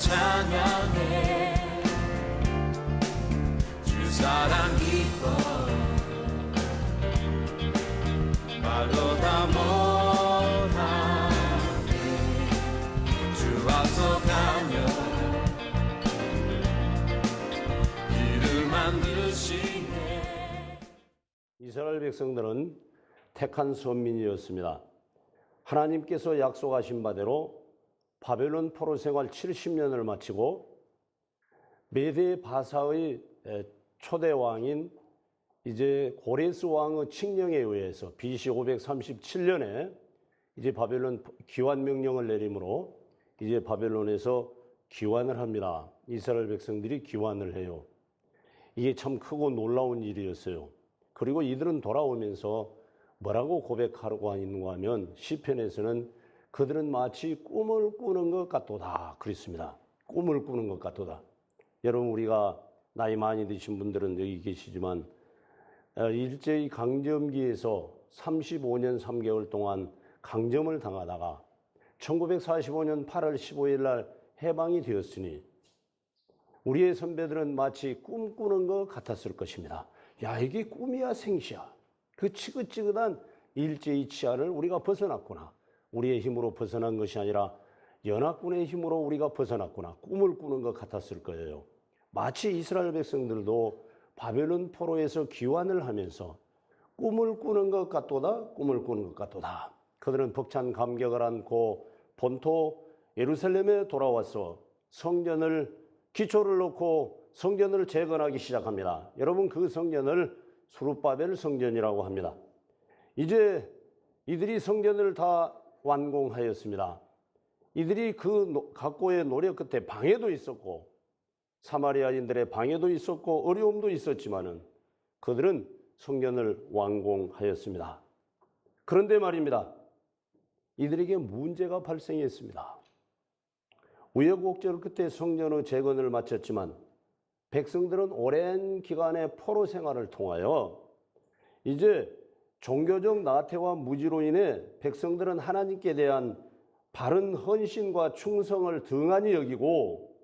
찬양해 주 사랑 기뻐 말로 다 못하네 주 앞서 가며 길을 만드시네. 이스라엘 백성들은 택한 선민이었습니다. 하나님께서 약속하신 바대로 바벨론 포로 생활 70년을 마치고 메데 바사의 초대 왕인 이제 고레스 왕의 칙령에 의해서 BC 537년에 이제 바벨론 귀환 명령을 내림으로 이제 바벨론에서 귀환을 합니다. 이스라엘 백성들이 귀환을 해요. 이게 참 크고 놀라운 일이었어요. 그리고 이들은 돌아오면서 뭐라고 고백하려고 하는가 하면 시편에서는 그들은 마치 꿈을 꾸는 것 같도다 그랬습니다. 꿈을 꾸는 것 같도다. 여러분, 우리가 나이 많이 드신 분들은 여기 계시지만 일제히 강점기에서 35년 3개월 동안 강점을 당하다가 1945년 8월 15일 날 해방이 되었으니 우리의 선배들은 마치 꿈꾸는 것 같았을 것입니다. 야, 이게 꿈이야 생시야. 그 지긋지긋한 일제의 치하를 우리가 벗어났구나. 우리의 힘으로 벗어난 것이 아니라 연합군의 힘으로 우리가 벗어났구나. 꿈을 꾸는 것 같았을 거예요. 마치 이스라엘 백성들도 바벨론 포로에서 귀환을 하면서 꿈을 꾸는 것 같도다. 꿈을 꾸는 것 같도다. 그들은 벅찬 감격을 안고 본토 예루살렘에 돌아와서 성전을 기초를 놓고 성전을 재건하기 시작합니다. 여러분, 그 성전을 수룹바벨 성전이라고 합니다. 이제 이들이 성전을 다 완공하였습니다. 이들이 그 각고의 노력 끝에 방해도 있었고 사마리아인들의 방해도 있었고 어려움도 있었지만은 그들은 성전을 완공하였습니다. 그런데 말입니다. 이들에게 문제가 발생했습니다. 우여곡절 끝에 성전의 재건을 마쳤지만 백성들은 오랜 기간의 포로 생활을 통하여 이제 종교적 나태와 무지로 인해 백성들은 하나님께 대한 바른 헌신과 충성을 등한히 여기고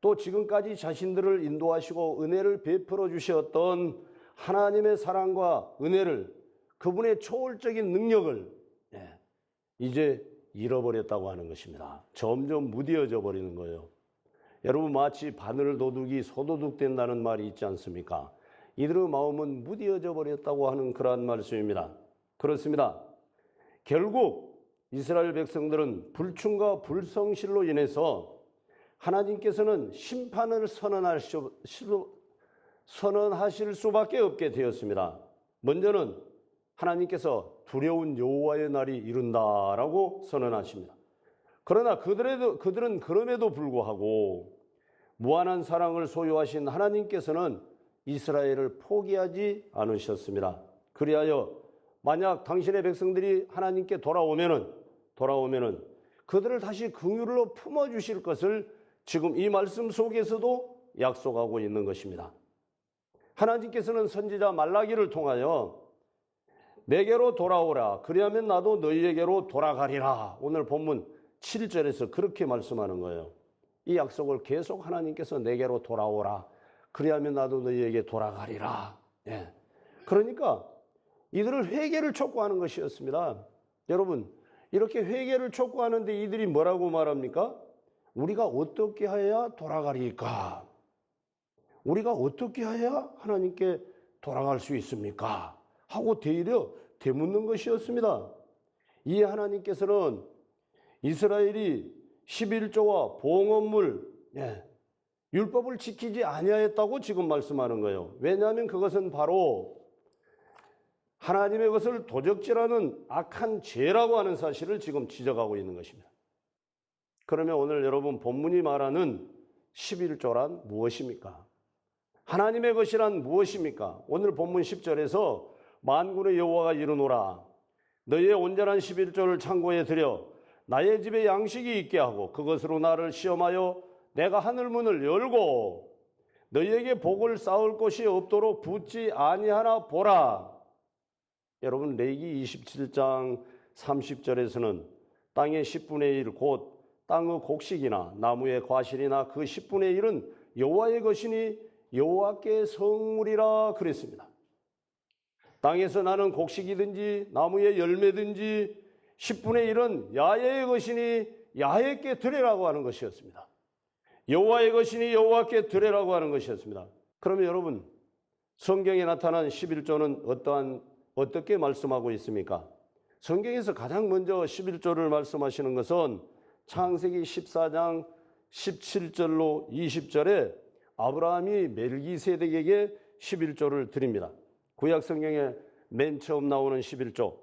또 지금까지 자신들을 인도하시고 은혜를 베풀어 주셨던 하나님의 사랑과 은혜를, 그분의 초월적인 능력을 이제 잃어버렸다고 하는 것입니다. 점점 무뎌져 버리는 거예요. 여러분, 마치 바늘 도둑이 소도둑 된다는 말이 있지 않습니까? 이들의 마음은 무뎌져 버렸다고 하는 그러한 말씀입니다. 그렇습니다. 결국 이스라엘 백성들은 불충과 불성실로 인해서 하나님께서는 심판을 선언하실 수밖에 없게 되었습니다. 먼저는 하나님께서 두려운 여호와의 날이 이른다라고 선언하십니다. 그러나 그들은 그럼에도 불구하고 무한한 사랑을 소유하신 하나님께서는 이스라엘을 포기하지 않으셨습니다. 그리하여 만약 당신의 백성들이 하나님께 돌아오면은 그들을 다시 긍휼로 품어주실 것을 지금 이 말씀 속에서도 약속하고 있는 것입니다. 하나님께서는 선지자 말라기를 통하여 내게로 돌아오라. 그리하면 나도 너희에게로 돌아가리라. 오늘 본문 7절에서 그렇게 말씀하는 거예요. 이 약속을 계속 하나님께서 내게로 돌아오라. 그리하면 나도 너희에게 돌아가리라. 그러니까 이들을 회개를 촉구하는 것이었습니다. 여러분, 이렇게 회개를 촉구하는데 이들이 뭐라고 말합니까? 우리가 어떻게 해야 돌아가리까? 우리가 어떻게 해야 하나님께 돌아갈 수 있습니까? 하고 되려 되묻는 것이었습니다. 이 하나님께서는 이스라엘이 11조와 봉헌물, 율법을 지키지 아니하였다고 지금 말씀하는 거예요. 왜냐하면 그것은 바로 하나님의 것을 도적질하는 악한 죄라고 하는 사실을 지금 지적하고 있는 것입니다. 그러면 오늘 여러분 본문이 말하는 11조란 무엇입니까? 하나님의 것이란 무엇입니까? 오늘 본문 10절에서 만군의 여호와가 이르노라. 너희의 온전한 11조를 창고에 들여 나의 집에 양식이 있게 하고 그것으로 나를 시험하여 내가 하늘문을 열고 너희에게 복을 쌓을 곳이 없도록 붙지 아니하나 보라. 여러분, 레위기 27장 30절에서는 땅의 10분의 1 곧 땅의 곡식이나 나무의 과실이나 그 10분의 1은 여호와의 것이니 여호와께 성물이라 그랬습니다. 땅에서 나는 곡식이든지 나무의 열매든지 10분의 1은 야훼의 것이니 야훼께 드리라고 하는 것이었습니다. 여호와의 것이니 여호와께 드리라고 하는 것이었습니다. 그러면 여러분, 성경에 나타난 11조는 어떻게 말씀하고 있습니까? 성경에서 가장 먼저 11조를 말씀하시는 것은 창세기 14장 17절로 20절에 아브라함이 멜기세덱에게 11조를 드립니다. 구약 성경에 맨 처음 나오는 11조.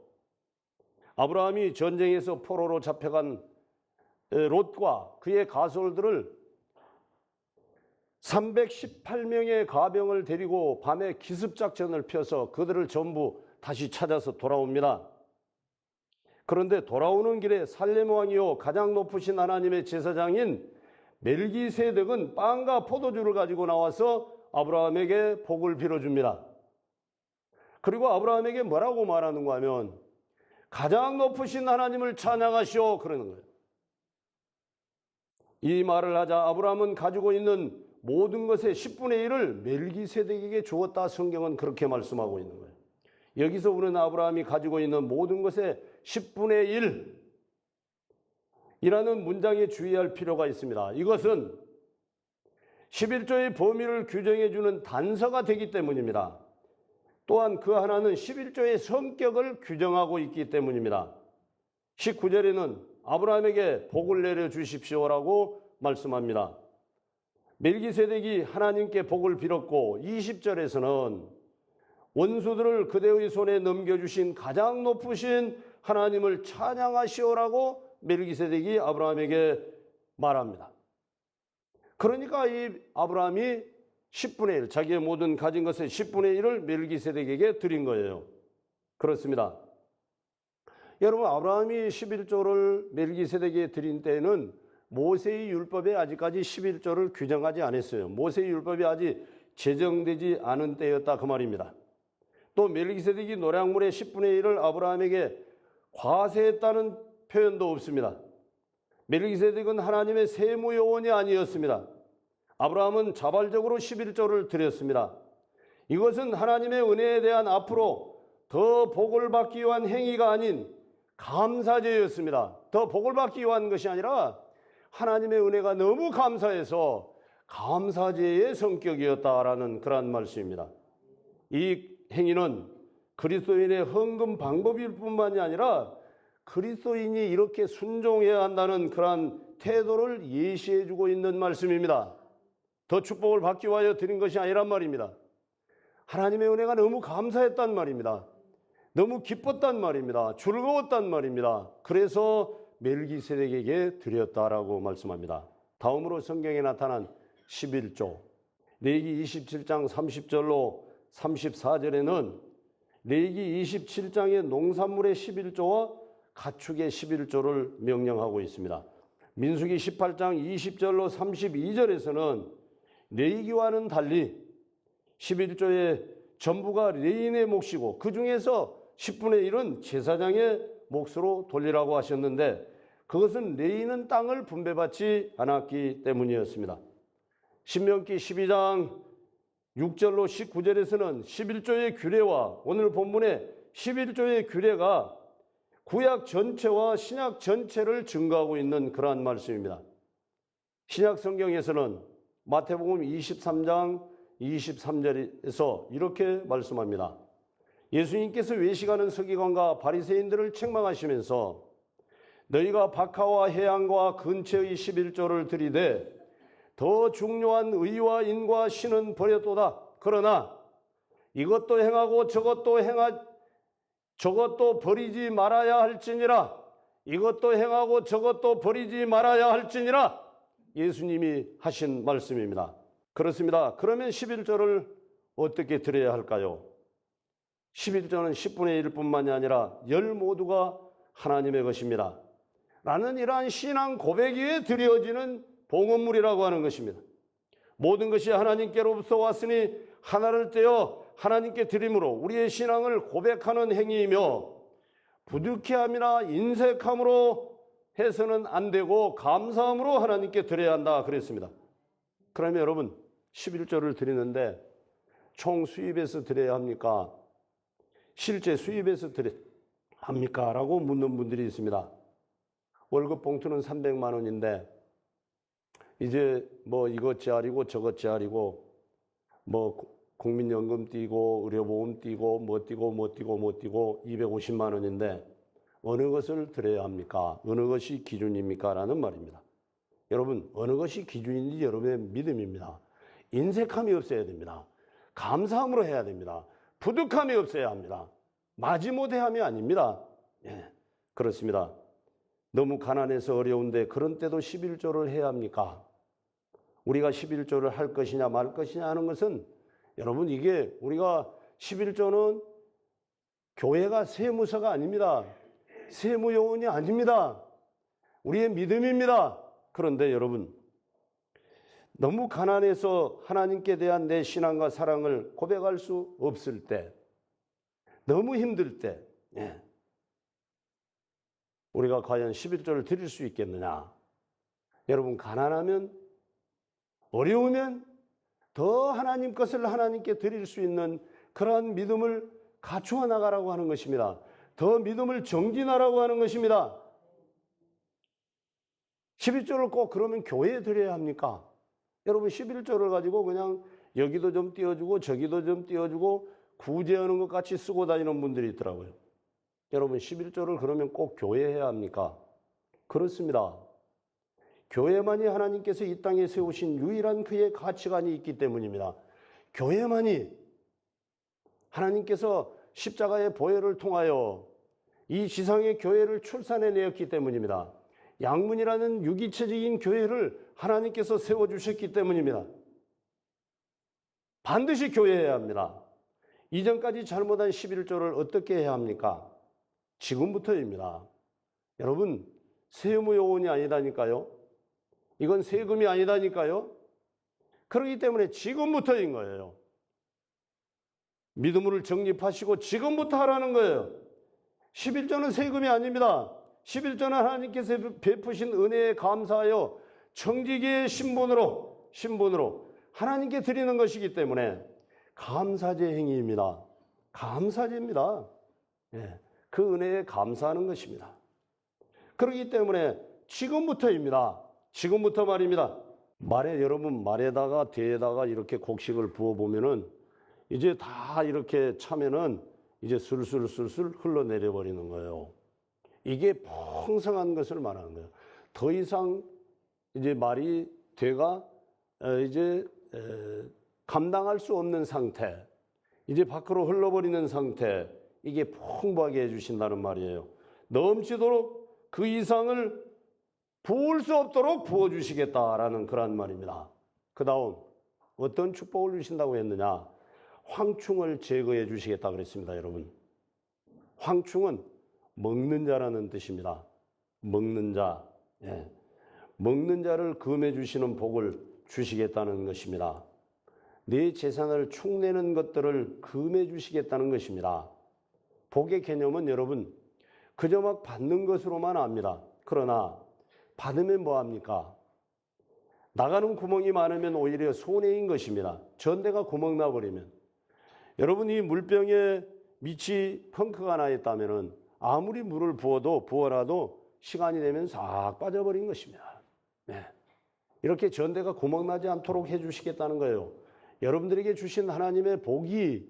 아브라함이 전쟁에서 포로로 잡혀간 롯과 그의 가솔들을 318명의 가병을 데리고 밤에 기습작전을 펴서 그들을 전부 다시 찾아서 돌아옵니다. 그런데 돌아오는 길에 살렘 왕이요 가장 높으신 하나님의 제사장인 멜기세덱은 빵과 포도주를 가지고 나와서 아브라함에게 복을 빌어줍니다. 그리고 아브라함에게 뭐라고 말하는가 하면 가장 높으신 하나님을 찬양하시오 그러는 거예요. 이 말을 하자 아브라함은 가지고 있는 모든 것의 10분의 1을 멜기세덱에게 주었다. 성경은 그렇게 말씀하고 있는 거예요. 여기서 우리는 아브라함이 가지고 있는 모든 것의 10분의 1이라는 문장에 주의할 필요가 있습니다. 이것은 11조의 범위를 규정해 주는 단서가 되기 때문입니다. 또한 그 하나는 11조의 성격을 규정하고 있기 때문입니다. 19절에는 아브라함에게 복을 내려 주십시오라고 말씀합니다. 멜기세덱이 하나님께 복을 빌었고 20절에서는 원수들을 그대의 손에 넘겨주신 가장 높으신 하나님을 찬양하시오라고 멜기세덱이 아브라함에게 말합니다. 그러니까 이 아브라함이 10분의 1, 자기의 모든 가진 것의 10분의 1을 멜기세덱에게 드린 거예요. 그렇습니다. 여러분, 아브라함이 11조를 멜기세덱에게 드린 때에는 모세의 율법에 아직까지 11조를 규정하지 않았어요. 모세의 율법이 아직 제정되지 않은 때였다 그 말입니다. 또 멜기세덱이 노략물의 10분의 1을 아브라함에게 과세했다는 표현도 없습니다. 멜기세덱은 하나님의 세무요원이 아니었습니다. 아브라함은 자발적으로 11조를 드렸습니다. 이것은 하나님의 은혜에 대한 앞으로 더 복을 받기 위한 행위가 아닌 감사제였습니다. 더 복을 받기 위한 것이 아니라 하나님의 은혜가 너무 감사해서 감사제의 성격이었다라는 그런 말씀입니다. 이 행위는 그리스도인의 헌금 방법일 뿐만이 아니라 그리스도인이 이렇게 순종해야 한다는 그러한 태도를 예시해주고 있는 말씀입니다. 더 축복을 받기 위하여 드린 것이 아니란 말입니다. 하나님의 은혜가 너무 감사했단 말입니다. 너무 기뻤단 말입니다. 즐거웠단 말입니다. 그래서 멜기세덱에게 드렸다라고 말씀합니다. 다음으로 성경에 나타난 11조. 레위기 27장 30절로 34절에는 레위기 27장의 농산물의 11조와 가축의 11조를 명령하고 있습니다. 민수기 18장 20절로 32절에서는 레위기와는 달리 11조의 전부가 레인의 몫이고 그 중에서 10분의 1은 제사장의 몫으로 돌리라고 하셨는데 그것은 레인은 땅을 분배받지 않았기 때문이었습니다. 신명기 12장 6절로 19절에서는 11조의 규례와 오늘 본문의 11조의 규례가 구약 전체와 신약 전체를 증거하고 있는 그러한 말씀입니다. 신약 성경에서는 마태복음 23장 23절에서 이렇게 말씀합니다. 예수님께서 외식하는 서기관과 바리새인들을 책망하시면서 너희가 박하와 해양과 근처의 11조를 드리되 더 중요한 의와 인과 신은 버렸도다. 그러나 이것도 행하고 저것도 버리지 말아야 할지니라. 이것도 행하고 저것도 버리지 말아야 할지니라. 예수님이 하신 말씀입니다. 그렇습니다. 그러면 11조를 어떻게 드려야 할까요? 11조는 10분의 1뿐만이 아니라 열 모두가 하나님의 것입니다. 라는 이러한 신앙 고백 위에 드려지는 봉헌물이라고 하는 것입니다. 모든 것이 하나님께로부터 왔으니 하나를 떼어 하나님께 드림으로 우리의 신앙을 고백하는 행위이며 부득이함이나 인색함으로 해서는 안 되고 감사함으로 하나님께 드려야 한다 그랬습니다. 그러면 여러분 11조를 드리는데 총 수입에서 드려야 합니까? 실제 수입에서 드려야 합니까? 라고 묻는 분들이 있습니다. 월급 봉투는 300만 원인데 이제 뭐 이것저것 저것저것 뭐 국민연금 띄고 의료보험 띄고 뭐 띄고 250만 원인데 어느 것을 드려야 합니까? 어느 것이 기준입니까? 라는 말입니다. 여러분 어느 것이 기준인지 여러분의 믿음입니다. 인색함이 없어야 됩니다. 감사함으로 해야 됩니다. 부득함이 없어야 합니다. 마지못해함이 아닙니다. 예, 그렇습니다. 너무 가난해서 어려운데 그런 때도 11조를 해야 합니까? 우리가 11조를 할 것이냐 말 것이냐 하는 것은 여러분 이게 우리가 11조는 교회가 세무서가 아닙니다. 세무요원이 아닙니다. 우리의 믿음입니다. 그런데 여러분 너무 가난해서 하나님께 대한 내 신앙과 사랑을 고백할 수 없을 때 너무 힘들 때 우리가 과연 11조를 드릴 수 있겠느냐? 여러분 가난하면 어려우면 더 하나님 것을 하나님께 드릴 수 있는 그러한 믿음을 갖추어 나가라고 하는 것입니다. 더 믿음을 정진하라고 하는 것입니다. 11조를 꼭 그러면 교회에 드려야 합니까? 여러분 11조를 가지고 그냥 여기도 좀 띄워주고 저기도 좀 띄워주고 구제하는 것 같이 쓰고 다니는 분들이 있더라고요. 여러분 11조를 그러면 꼭 교회에 해야 합니까? 그렇습니다. 교회만이 하나님께서 이 땅에 세우신 유일한 그의 가치관이 있기 때문입니다. 교회만이 하나님께서 십자가의 보혈을 통하여 이 지상의 교회를 출산해내었기 때문입니다. 양문이라는 유기체적인 교회를 하나님께서 세워주셨기 때문입니다. 반드시 교회해야 합니다. 이전까지 잘못한 11조를 어떻게 해야 합니까? 지금부터입니다. 여러분 세무요원이 아니다니까요. 이건 세금이 아니다니까요. 그렇기 때문에 지금부터인 거예요. 믿음을 정립하시고 지금부터 하라는 거예요. 11조는 세금이 아닙니다. 11조는 하나님께서 베푸신 은혜에 감사하여 청지기의 신분으로 하나님께 드리는 것이기 때문에 감사제 행위입니다. 감사제입니다. 예, 그 은혜에 감사하는 것입니다. 그렇기 때문에 지금부터입니다. 지금부터 말입니다. 여러분 말에다가 대에다가 이렇게 곡식을 부어보면은 이제 다 이렇게 차면은 이제 술술 흘러내려 버리는 거예요. 이게 풍성한 것을 말하는 거예요. 더 이상 이제 말이 대가 이제 감당할 수 없는 상태, 이제 밖으로 흘러버리는 상태, 이게 풍부하게 해주신다는 말이에요. 넘치도록 그 이상을 부을 수 없도록 부어주시겠다라는 그런 말입니다. 그 다음 어떤 축복을 주신다고 했느냐? 황충을 제거해 주시겠다 그랬습니다. 여러분 황충은 먹는 자라는 뜻입니다. 먹는 자, 먹는 자를 금해 주시는 복을 주시겠다는 것입니다. 내 재산을 축내는 것들을 금해 주시겠다는 것입니다. 복의 개념은 여러분 그저 막 받는 것으로만 압니다. 그러나 받으면 뭐합니까? 나가는 구멍이 많으면 오히려 손해인 것입니다. 전대가 구멍 나버리면 여러분 이 물병에 밑이 펑크가 나 있다면 아무리 물을 부어놔도 시간이 되면 싹 빠져버린 것입니다. 이렇게 전대가 구멍 나지 않도록 해주시겠다는 거예요. 여러분들에게 주신 하나님의 복이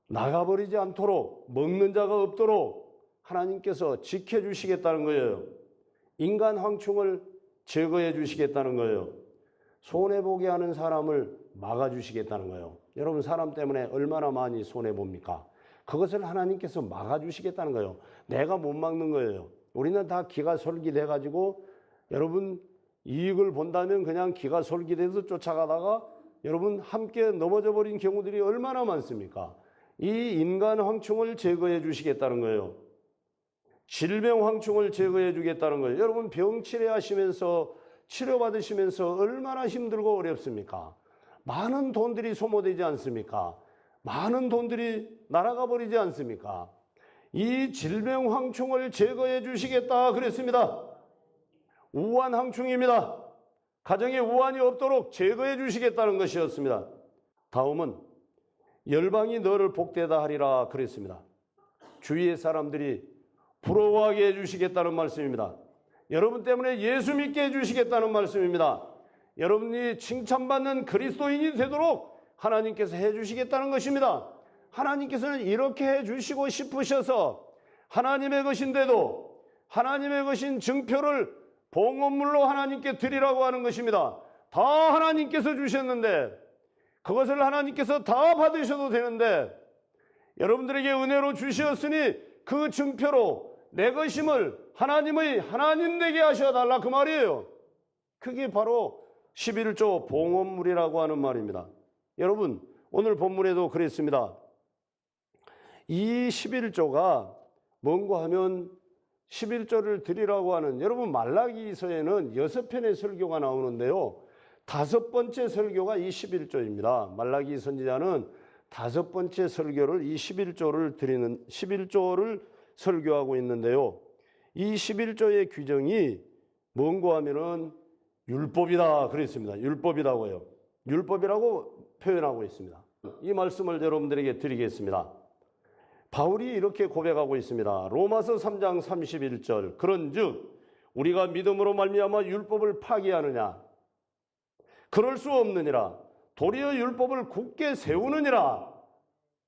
나가버리지 않도록 먹는 자가 없도록 하나님께서 지켜주시겠다는 거예요. 인간 황충을 제거해 주시겠다는 거예요. 손해보게 하는 사람을 막아주시겠다는 거예요. 여러분 사람 때문에 얼마나 많이 손해봅니까? 그것을 하나님께서 막아주시겠다는 거예요. 내가 못 막는 거예요. 우리는 다 기가 솔깃해가지고 여러분 이익을 본다면 그냥 기가 솔깃해서 쫓아가다가 여러분 함께 넘어져 버린 경우들이 얼마나 많습니까? 이 인간 황충을 제거해 주시겠다는 거예요. 질병 황충을 제거해 주겠다는 거예요. 여러분 병치레 하시면서 치료받으시면서 얼마나 힘들고 어렵습니까? 많은 돈들이 소모되지 않습니까? 많은 돈들이 날아가 버리지 않습니까? 이 질병 황충을 제거해 주시겠다 그랬습니다. 우한 황충입니다. 가정에 우환이 없도록 제거해 주시겠다는 것이었습니다. 다음은 열방이 너를 복되다 하리라 그랬습니다. 주위의 사람들이 부러워하게 해주시겠다는 말씀입니다. 여러분 때문에 예수 믿게 해주시겠다는 말씀입니다. 여러분이 칭찬받는 그리스도인이 되도록 하나님께서 해주시겠다는 것입니다. 하나님께서는 이렇게 해주시고 싶으셔서 하나님의 것인데도 하나님의 것인 증표를 봉헌물로 하나님께 드리라고 하는 것입니다. 다 하나님께서 주셨는데 그것을 하나님께서 다 받으셔도 되는데 여러분들에게 은혜로 주셨으니 그 증표로 내 것임을 하나님의 하나님 되게 하셔달라 그 말이에요. 그게 바로 11조 봉헌물이라고 하는 말입니다. 여러분 오늘 본문에도 그랬습니다. 이 11조가 뭔가 하면 11조를 드리라고 하는 여러분 말라기서에는 6편의 설교가 나오는데요. 5번째 설교가 이 11조입니다. 말라기 선지자는 5번째 설교를 이 11조를 설교하고 있는데요. 이 11조의 규정이 뭔가 하면은 율법이다 그랬습니다. 율법이라고요. 율법이라고 표현하고 있습니다. 이 말씀을 여러분들에게 드리겠습니다. 바울이 이렇게 고백하고 있습니다. 로마서 3장 31절 그런즉 우리가 믿음으로 말미암아 율법을 파기하느냐 그럴 수 없느니라 도리어 율법을 굳게 세우느니라.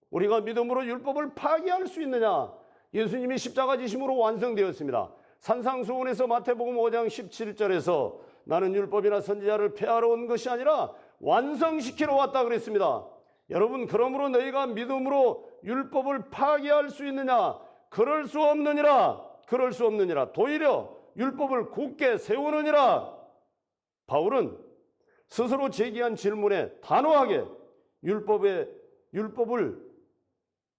우리가 믿음으로 율법을 파기할 수 있느냐? 예수님이 십자가 지심으로 완성되었습니다. 산상수훈에서 마태복음 5장 17절에서 나는 율법이나 선지자를 폐하러 온 것이 아니라 완성시키러 왔다 그랬습니다. 여러분 그러므로 너희가 믿음으로 율법을 파기할 수 있느냐? 그럴 수 없느니라. 그럴 수 없느니라. 도리어 율법을 굳게 세우느니라. 바울은 스스로 제기한 질문에 단호하게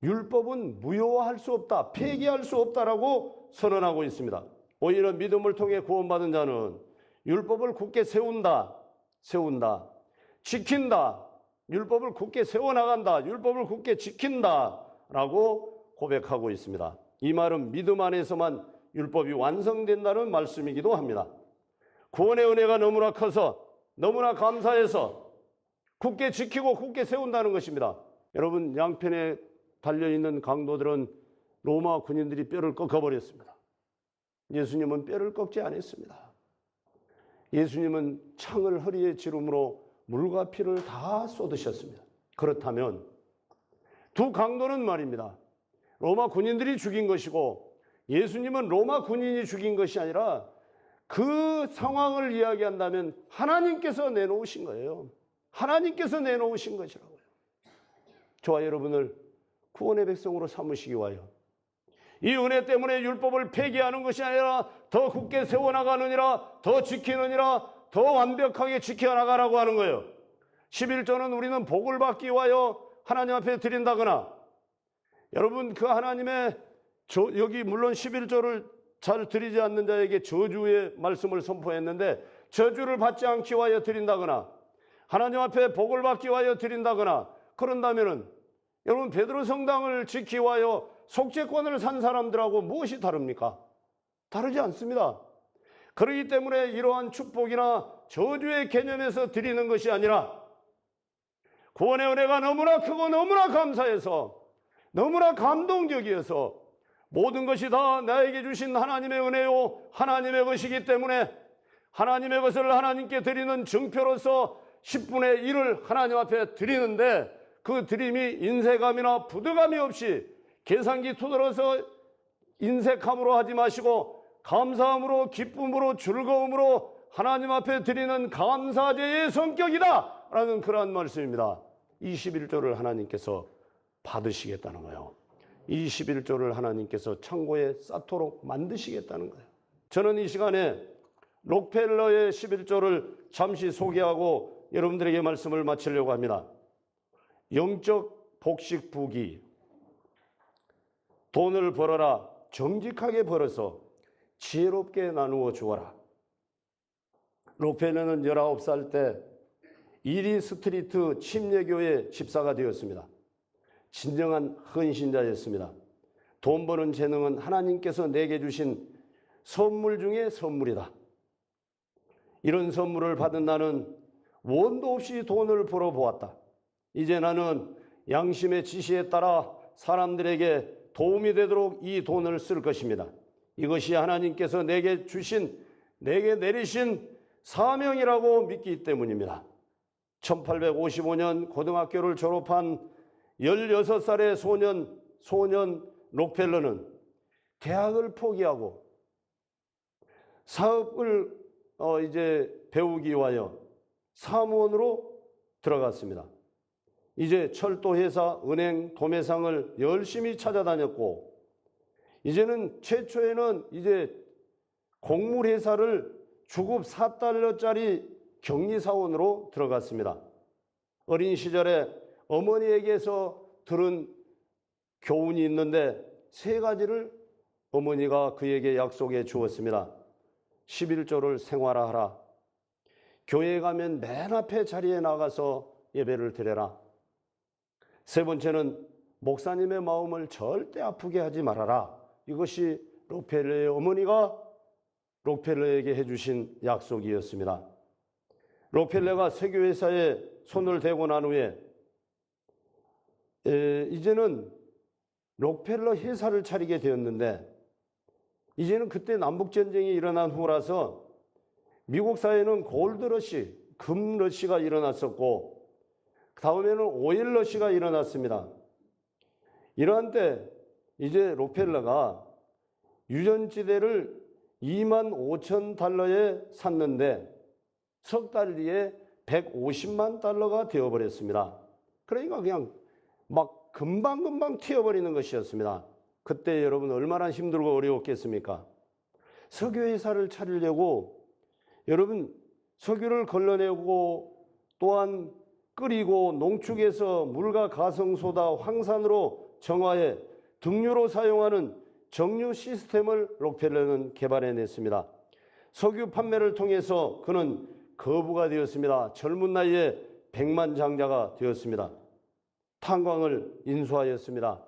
율법은 무효화할 수 없다, 폐기할 수 없다라고 선언하고 있습니다. 오히려 믿음을 통해 구원받은 자는 율법을 굳게 세운다, 지킨다, 율법을 굳게 세워나간다, 율법을 굳게 지킨다라고 고백하고 있습니다. 이 말은 믿음 안에서만 율법이 완성된다는 말씀이기도 합니다. 구원의 은혜가 너무나 커서 너무나 감사해서 굳게 지키고 굳게 세운다는 것입니다. 여러분 양편에 달려있는 강도들은 로마 군인들이 뼈를 꺾어버렸습니다. 예수님은 뼈를 꺾지 않았습니다. 예수님은 창을 허리에 지름으로 물과 피를 다 쏟으셨습니다. 그렇다면 두 강도는 말입니다. 로마 군인들이 죽인 것이고 예수님은 로마 군인이 죽인 것이 아니라 그 상황을 이야기한다면 하나님께서 내놓으신 거예요. 하나님께서 내놓으신 것이라고요. 저와 여러분을 구원의 백성으로 삼으시기 위하여 이 은혜 때문에 율법을 폐기하는 것이 아니라 더 굳게 세워나가느니라, 더 지키느니라, 더 완벽하게 지켜나가라고 하는 거예요. 11조는 우리는 복을 받기 위하여 하나님 앞에 드린다거나 여러분 그 하나님의 여기 물론 11조를 잘 드리지 않는 자에게 저주의 말씀을 선포했는데 저주를 받지 않기 위하여 드린다거나 하나님 앞에 복을 받기 위하여 드린다거나 그런다면은 여러분 베드로 성당을 지키기 위하여 속죄권을 산 사람들하고 무엇이 다릅니까? 다르지 않습니다. 그렇기 때문에 이러한 축복이나 저주의 개념에서 드리는 것이 아니라 구원의 은혜가 너무나 크고 너무나 감사해서 너무나 감동적이어서 모든 것이 다 나에게 주신 하나님의 은혜요 하나님의 것이기 때문에 하나님의 것을 하나님께 드리는 증표로서 10분의 1을 하나님 앞에 드리는데 그 드림이 인색함이나 부득함이 없이 계산기 투들어서 인색함으로 하지 마시고 감사함으로 기쁨으로 즐거움으로 하나님 앞에 드리는 감사제의 성격이다 라는 그러한 말씀입니다. 21조를 하나님께서 받으시겠다는 거예요. 21조를 하나님께서 창고에 쌓도록 만드시겠다는 거예요. 저는 이 시간에 록펠러의 11조를 잠시 소개하고 여러분들에게 말씀을 마치려고 합니다. 영적 복식 부기. 돈을 벌어라. 정직하게 벌어서 지혜롭게 나누어 주어라. 록펠러는 19살 때 이리 스트리트 침례교회 집사가 되었습니다. 진정한 헌신자였습니다. 돈 버는 재능은 하나님께서 내게 주신 선물 중에 선물이다. 이런 선물을 받은 나는 원도 없이 돈을 벌어보았다. 이제 나는 양심의 지시에 따라 사람들에게 도움이 되도록 이 돈을 쓸 것입니다. 이것이 하나님께서 내게 내리신 사명이라고 믿기 때문입니다. 1855년 고등학교를 졸업한 16살의 소년 록펠러는 대학을 포기하고 사업을 배우기 위하여 사무원으로 들어갔습니다. 이제 철도회사, 은행, 도매상을 열심히 찾아다녔고, 이제는 최초에는 곡물회사를 주급 4달러짜리 격리사원으로 들어갔습니다. 어린 시절에 어머니에게서 들은 교훈이 있는데 3가지를 어머니가 그에게 약속해 주었습니다. 11조를 생활화하라. 교회에 가면 맨 앞에 자리에 나가서 예배를 드려라. 3번째는 목사님의 마음을 절대 아프게 하지 말아라. 이것이 록펠러의 어머니가 록펠러에게 해주신 약속이었습니다. 록펠러가 세교회사에 손을 대고 난 후에 이제는 록펠러 회사를 차리게 되었는데, 이제는 그때 남북전쟁이 일어난 후라서 미국 사회는 골드러시, 금러시가 일어났었고, 다음에는 오일러시가 일어났습니다. 이러한 때 이제 록펠러가 유전지대를 25,000달러에 샀는데 석 달 뒤에 150만 달러가 되어버렸습니다. 그러니까 그냥 막 금방금방 튀어버리는 것이었습니다. 그때 여러분 얼마나 힘들고 어려웠겠습니까? 석유회사를 차리려고 여러분 석유를 걸러내고 또한 끓이고 농축해서 물과 가성소다, 황산으로 정화해 등유로 사용하는 정유 시스템을 록펠러는 개발해냈습니다. 석유 판매를 통해서 그는 거부가 되었습니다. 젊은 나이에 백만장자가 되었습니다. 탄광을 인수하였습니다.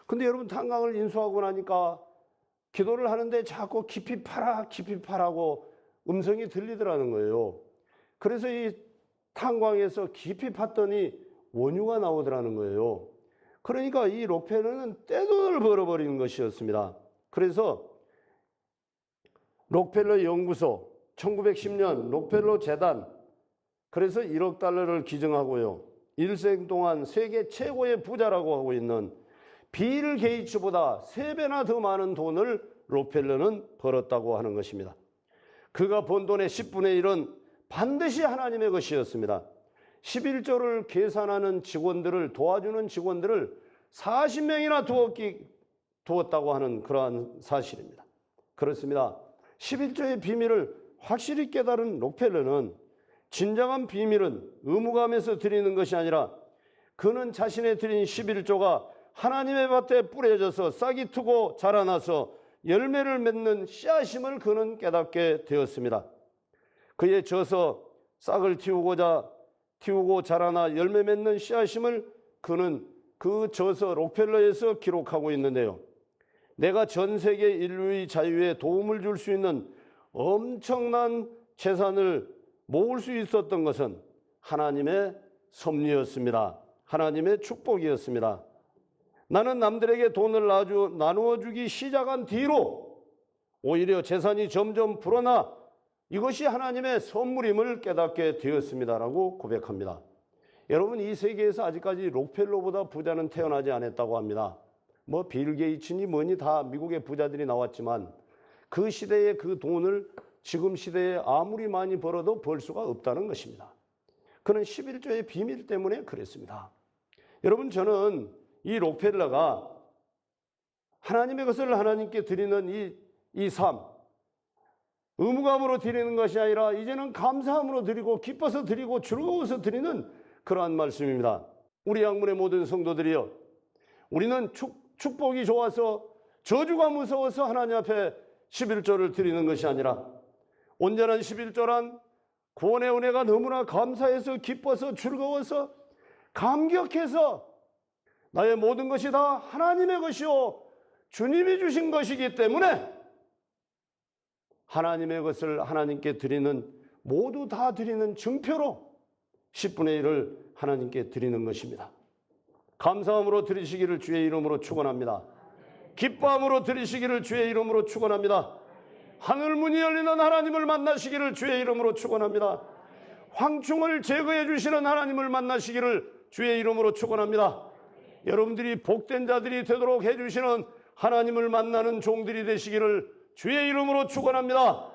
근데 여러분, 탄광을 인수하고 나니까 기도를 하는데 자꾸 깊이 파라, 깊이 파라고 음성이 들리더라는 거예요. 그래서 이 탄광에서 깊이 팠더니 원유가 나오더라는 거예요. 그러니까 이 록펠러는 떼돈을 벌어버리는 것이었습니다. 그래서 록펠러 연구소, 1910년 록펠러 재단, 그래서 1억 달러를 기증하고요. 일생 동안 세계 최고의 부자라고 하고 있는 빌 게이츠보다 3배나 더 많은 돈을 록펠러는 벌었다고 하는 것입니다. 그가 번 돈의 10분의 1은 반드시 하나님의 것이었습니다. 11조를 계산하는 직원들을, 도와주는 직원들을 40명이나 두었다고 하는 그러한 사실입니다. 그렇습니다. 11조의 비밀을 확실히 깨달은 록펠러는 진정한 비밀은 의무감에서 드리는 것이 아니라 그는 자신의 드린 11조가 하나님의 밭에 뿌려져서 싹이 트고 자라나서 열매를 맺는 씨앗임을 그는 깨닫게 되었습니다. 그의 져서 싹을 틔우고 자라나 열매 맺는 씨앗임을 그는 그 져서 록펠러에서 기록하고 있는데요. 내가 전 세계 인류의 자유에 도움을 줄 수 있는 엄청난 재산을 모을 수 있었던 것은 하나님의 섭리였습니다. 하나님의 축복이었습니다. 나는 남들에게 돈을 나누어 주기 시작한 뒤로 오히려 재산이 점점 불어나 이것이 하나님의 선물임을 깨닫게 되었습니다라고 고백합니다. 여러분, 이 세계에서 아직까지 록펠러보다 부자는 태어나지 않았다고 합니다. 뭐 빌 게이츠니 뭐니 다 미국의 부자들이 나왔지만 그 시대에 그 돈을 지금 시대에 아무리 많이 벌어도 벌 수가 없다는 것입니다. 그는 11조의 비밀 때문에 그랬습니다. 여러분, 저는 이 록펠러가 하나님의 것을 하나님께 드리는 이 삶, 의무감으로 드리는 것이 아니라 이제는 감사함으로 드리고 기뻐서 드리고 즐거워서 드리는 그러한 말씀입니다. 우리 양문의 모든 성도들이여, 우리는 축복이 좋아서 저주가 무서워서 하나님 앞에 11조를 드리는 것이 아니라 온전한 11조란 구원의 은혜가 너무나 감사해서 기뻐서 즐거워서 감격해서 나의 모든 것이 다 하나님의 것이요 주님이 주신 것이기 때문에 하나님의 것을 하나님께 드리는, 모두 다 드리는 증표로 10분의 1을 하나님께 드리는 것입니다. 감사함으로 드리시기를 주의 이름으로 축원합니다. 기뻐함으로 드리시기를 주의 이름으로 축원합니다. 하늘 문이 열리는 하나님을 만나시기를 주의 이름으로 축원합니다. 황충을 제거해 주시는 하나님을 만나시기를 주의 이름으로 축원합니다. 여러분들이 복된 자들이 되도록 해 주시는 하나님을 만나는 종들이 되시기를 주의 이름으로 축원합니다.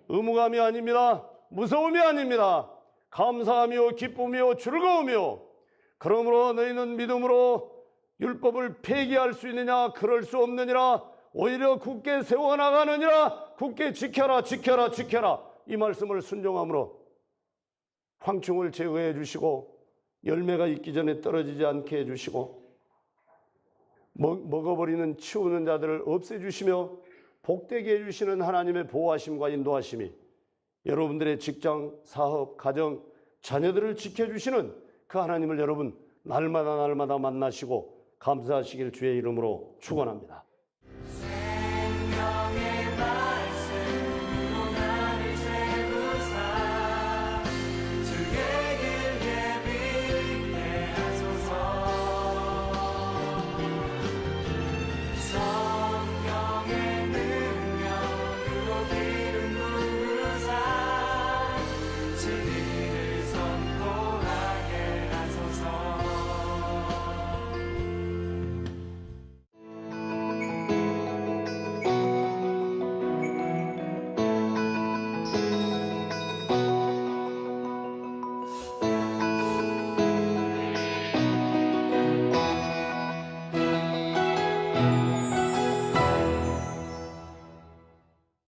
의무감이 아닙니다. 무서움이 아닙니다. 감사하며 기쁨이요 즐거움이요. 그러므로 너희는 믿음으로 율법을 폐기할 수 있느냐? 그럴 수 없느니라. 오히려 굳게 세워나가느니라. 굳게 지켜라 지켜라 지켜라. 이 말씀을 순종함으로 황충을 제거해 주시고 열매가 있기 전에 떨어지지 않게 해주시고 먹어버리는 치우는 자들을 없애주시며 복되게 해주시는 하나님의 보호하심과 인도하심이 여러분들의 직장, 사업, 가정, 자녀들을 지켜주시는 그 하나님을 여러분 날마다 만나시고 감사하시길 주의 이름으로 축원합니다.